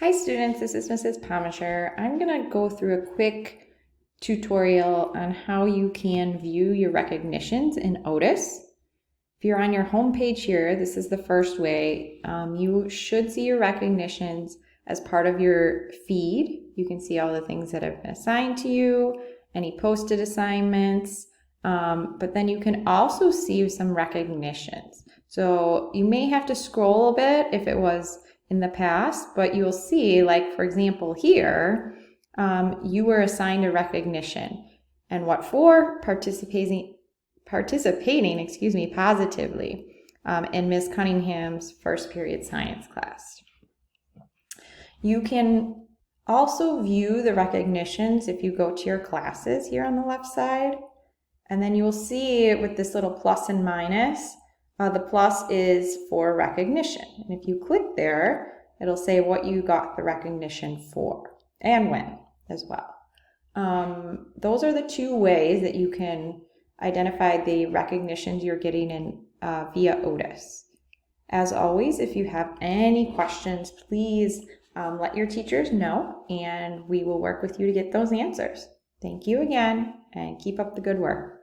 Hi students, this is Mrs. Pomisher. I'm going to go through a quick tutorial on how you can view your recognitions in Otus. If you're on your home page here, this is the first way. You should see your recognitions as part of your feed. You can see all the things that have been assigned to you, any posted assignments, but then you can also see some recognitions. So you may have to scroll a bit if it was in the past, but you'll see, like for example here, you were assigned a recognition. And what for? Participating positively in Ms. Cunningham's first period science class. You can also view the recognitions if you go to your classes here on the left side, and then you will see with this little plus and minus, the plus is for recognition. And if you click there, it'll say what you got the recognition for and when as well. Those are the two ways that you can identify the recognitions you're getting in via Otus. As always, if you have any questions, please let your teachers know, and we will work with you to get those answers. Thank you again, and keep up the good work.